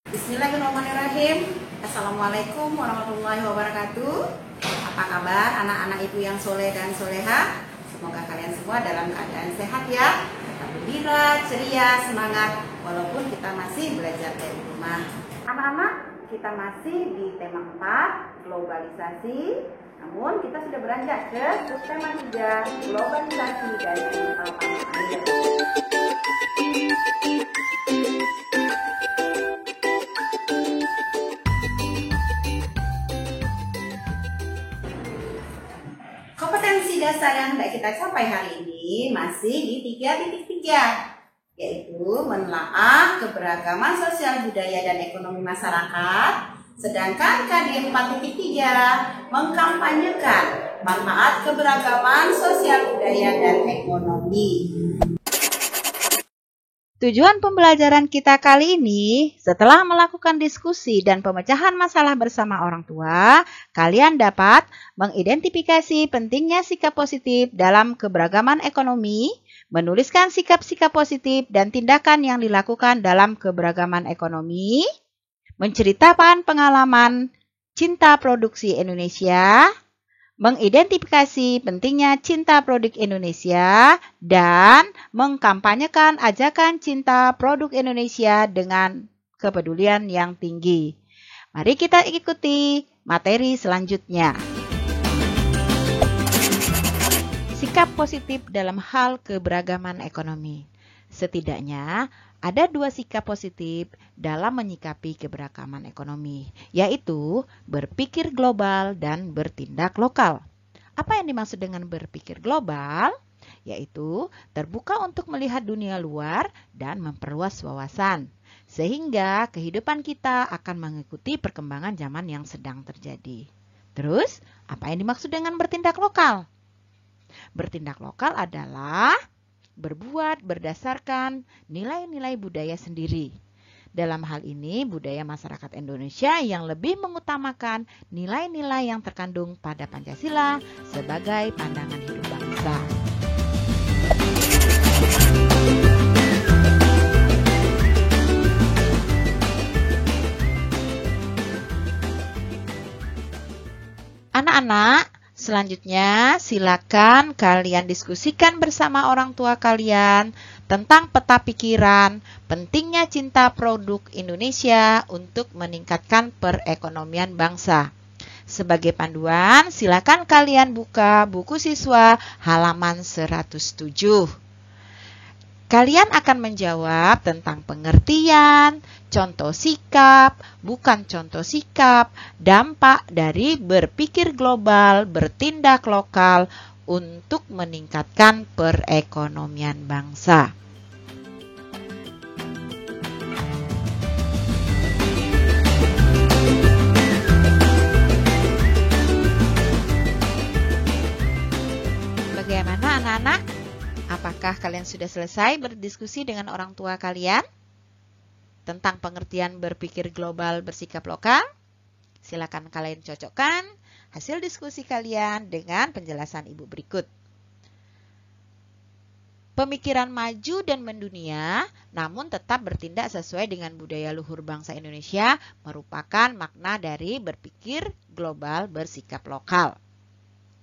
Bismillahirrahmanirrahim. Assalamualaikum warahmatullahi wabarakatuh. Apa kabar anak-anak ibu yang soleh dan soleha? Semoga kalian semua dalam keadaan sehat ya. Tetap gembira, ceria, semangat walaupun kita masih belajar dari rumah. Anak-anak, kita masih di tema 4, globalisasi. Namun kita sudah beranjak ke subtema 3, globalisasi dan digital tanah air. Kompetensi dasar yang hendak kita capai hari ini masih di 3.3, yaitu menelaah keberagaman sosial budaya dan ekonomi masyarakat. Sedangkan KD 4.3 mengkampanyekan manfaat keberagaman sosial budaya dan ekonomi. Tujuan pembelajaran kita kali ini, setelah melakukan diskusi dan pemecahan masalah bersama orang tua, kalian dapat mengidentifikasi pentingnya sikap positif dalam keberagaman ekonomi, menuliskan sikap-sikap positif dan tindakan yang dilakukan dalam keberagaman ekonomi, menceritakan pengalaman cinta produksi Indonesia, mengidentifikasi pentingnya cinta produk Indonesia, dan mengkampanyekan ajakan cinta produk Indonesia dengan kepedulian yang tinggi. Mari kita ikuti materi selanjutnya. Sikap positif dalam hal keberagaman ekonomi. Setidaknya ada 2 sikap positif dalam menyikapi keberagaman ekonomi, yaitu berpikir global dan bertindak lokal. Apa yang dimaksud dengan berpikir global? Yaitu terbuka untuk melihat dunia luar dan memperluas wawasan, sehingga kehidupan kita akan mengikuti perkembangan zaman yang sedang terjadi. Terus, apa yang dimaksud dengan bertindak lokal? Bertindak lokal adalah berbuat berdasarkan nilai-nilai budaya sendiri. Dalam hal ini, budaya masyarakat Indonesia yang lebih mengutamakan nilai-nilai yang terkandung pada Pancasila sebagai pandangan hidup bangsa. Anak-anak, selanjutnya, silakan kalian diskusikan bersama orang tua kalian tentang peta pikiran pentingnya cinta produk Indonesia untuk meningkatkan perekonomian bangsa. Sebagai panduan, silakan kalian buka buku siswa halaman 107. Kalian akan menjawab tentang pengertian, contoh sikap, bukan contoh sikap, dampak dari berpikir global, bertindak lokal untuk meningkatkan perekonomian bangsa. Bagaimana anak-anak? Apakah kalian sudah selesai berdiskusi dengan orang tua kalian tentang pengertian berpikir global, bersikap lokal? Silakan kalian cocokkan hasil diskusi kalian dengan penjelasan ibu berikut. Pemikiran maju dan mendunia, namun tetap bertindak sesuai dengan budaya luhur bangsa Indonesia merupakan makna dari berpikir global, bersikap lokal.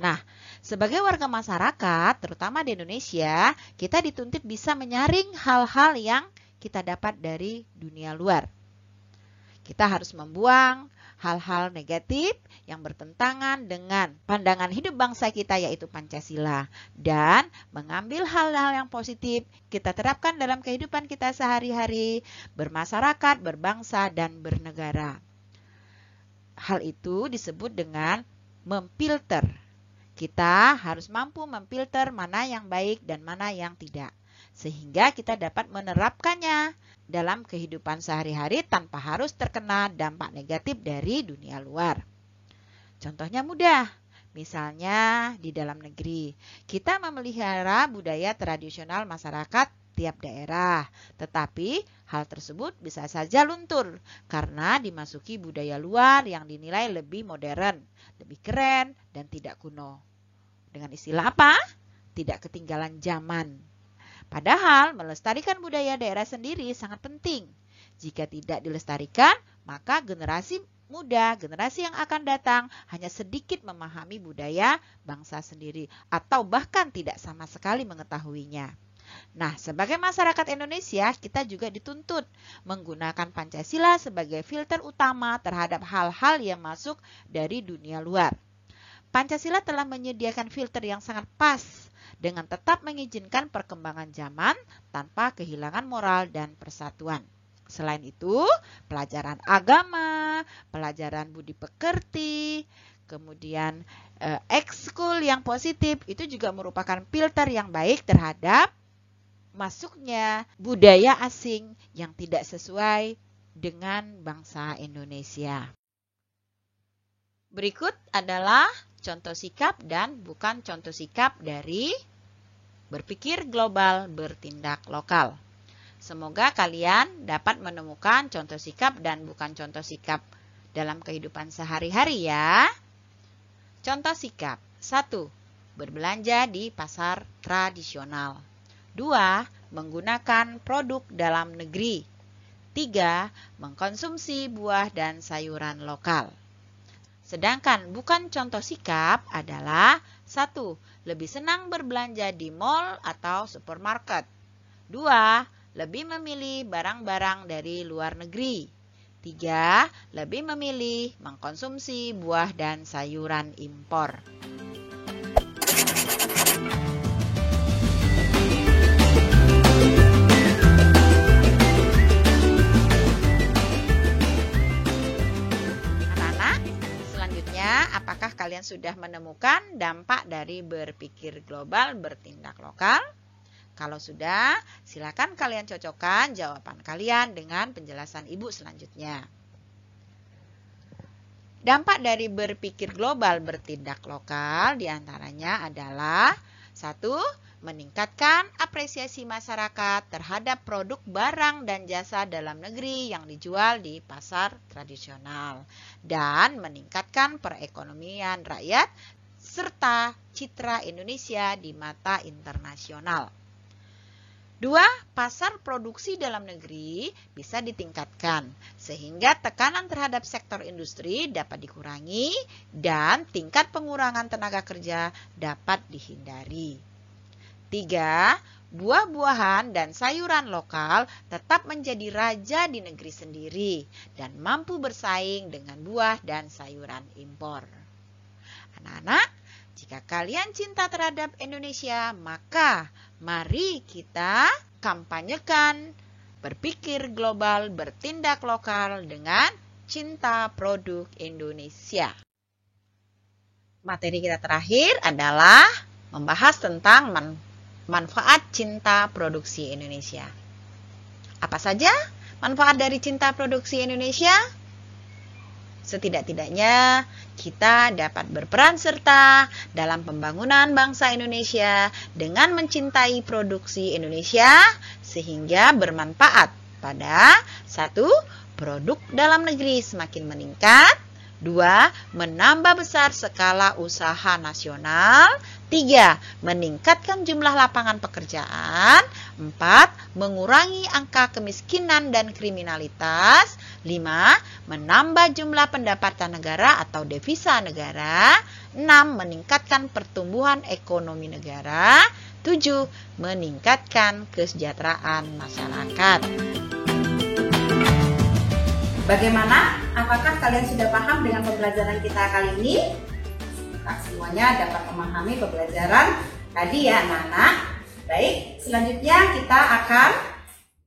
Nah, sebagai warga masyarakat, terutama di Indonesia, kita dituntut bisa menyaring hal-hal yang kita dapat dari dunia luar. Kita harus membuang hal-hal negatif yang bertentangan dengan pandangan hidup bangsa kita, yaitu Pancasila, dan mengambil hal-hal yang positif kita terapkan dalam kehidupan kita sehari-hari, bermasyarakat, berbangsa, dan bernegara. Hal itu disebut dengan memfilter. Kita harus mampu memfilter mana yang baik dan mana yang tidak, sehingga kita dapat menerapkannya dalam kehidupan sehari-hari tanpa harus terkena dampak negatif dari dunia luar. Contohnya mudah, misalnya di dalam negeri, kita memelihara budaya tradisional masyarakat tiap daerah, tetapi hal tersebut bisa saja luntur karena dimasuki budaya luar yang dinilai lebih modern, lebih keren, dan tidak kuno. Dengan istilah apa? Tidak ketinggalan zaman. Padahal melestarikan budaya daerah sendiri sangat penting. Jika tidak dilestarikan, maka generasi muda, generasi yang akan datang hanya sedikit memahami budaya bangsa sendiri atau bahkan tidak sama sekali mengetahuinya. Nah, sebagai masyarakat Indonesia, kita juga dituntut menggunakan Pancasila sebagai filter utama terhadap hal-hal yang masuk dari dunia luar. Pancasila telah menyediakan filter yang sangat pas dengan tetap mengizinkan perkembangan zaman tanpa kehilangan moral dan persatuan. Selain itu, pelajaran agama, pelajaran budi pekerti, kemudian ekskul yang positif itu juga merupakan filter yang baik terhadap masuknya budaya asing yang tidak sesuai dengan bangsa Indonesia. Berikut adalah contoh sikap dan bukan contoh sikap dari berpikir global, bertindak lokal. Semoga kalian dapat menemukan contoh sikap dan bukan contoh sikap dalam kehidupan sehari-hari ya. Contoh sikap. 1. Berbelanja di pasar tradisional. 2. Menggunakan produk dalam negeri. 3. Mengkonsumsi buah dan sayuran lokal. Sedangkan bukan contoh sikap adalah 1. Lebih senang berbelanja di mal atau supermarket. 2. Lebih memilih barang-barang dari luar negeri. 3. Lebih memilih mengkonsumsi buah dan sayuran impor. Anak-anak, selanjutnya apakah kalian sudah menemukan dampak dari berpikir global, bertindak lokal? Kalau sudah, silakan kalian cocokkan jawaban kalian dengan penjelasan Ibu selanjutnya. Dampak dari berpikir global, bertindak lokal diantaranya adalah 1. Meningkatkan apresiasi masyarakat terhadap produk barang dan jasa dalam negeri yang dijual di pasar tradisional dan meningkatkan perekonomian rakyat serta citra Indonesia di mata internasional. 2. Pasar produksi dalam negeri bisa ditingkatkan sehingga tekanan terhadap sektor industri dapat dikurangi dan tingkat pengurangan tenaga kerja dapat dihindari. 3. Buah-buahan dan sayuran lokal tetap menjadi raja di negeri sendiri dan mampu bersaing dengan buah dan sayuran impor. Anak-anak, jika kalian cinta terhadap Indonesia, maka mari kita kampanyekan berpikir global, bertindak lokal dengan cinta produk Indonesia. Materi kita terakhir adalah membahas tentang manfaat cinta produksi Indonesia. Apa saja manfaat dari cinta produksi Indonesia? Setidak-tidaknya kita dapat berperan serta dalam pembangunan bangsa Indonesia dengan mencintai produksi Indonesia sehingga bermanfaat pada 1. Produk dalam negeri semakin meningkat, 2. Menambah besar skala usaha nasional, 3. Meningkatkan jumlah lapangan pekerjaan, 4. Mengurangi angka kemiskinan dan kriminalitas, 5. Menambah jumlah pendapatan negara atau devisa negara, 6. Meningkatkan pertumbuhan ekonomi negara, 7. Meningkatkan kesejahteraan masyarakat. Bagaimana? Apakah kalian sudah paham dengan pembelajaran kita kali ini? Semuanya dapat memahami pembelajaran tadi ya anak-anak. Baik, selanjutnya kita akan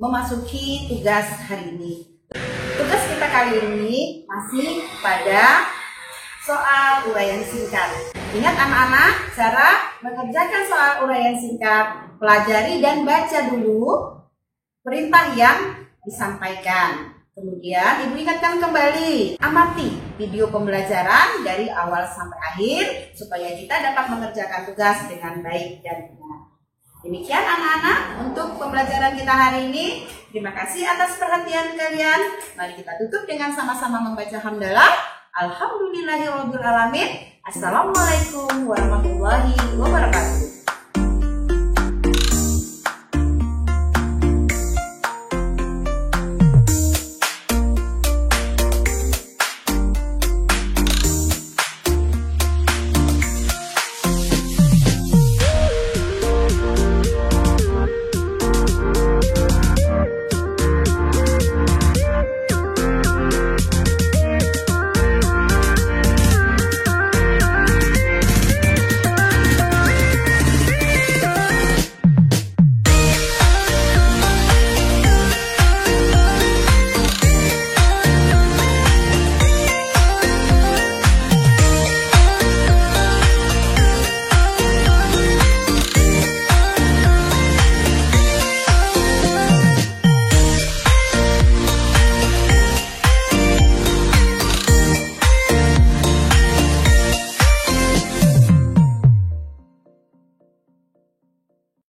memasuki tugas hari ini. Tugas kita kali ini masih pada soal uraian singkat. Ingat anak-anak, cara mengerjakan soal uraian singkat, pelajari dan baca dulu perintah yang disampaikan. Kemudian Ibu ingatkan kembali, amati video pembelajaran dari awal sampai akhir supaya kita dapat mengerjakan tugas dengan baik dan benar. Demikian anak-anak untuk pembelajaran kita hari ini. Terima kasih atas perhatian kalian. Mari kita tutup dengan sama-sama membaca hamdalah. Alhamdulillahirobbilalamin. Assalamualaikum warahmatullahi wabarakatuh.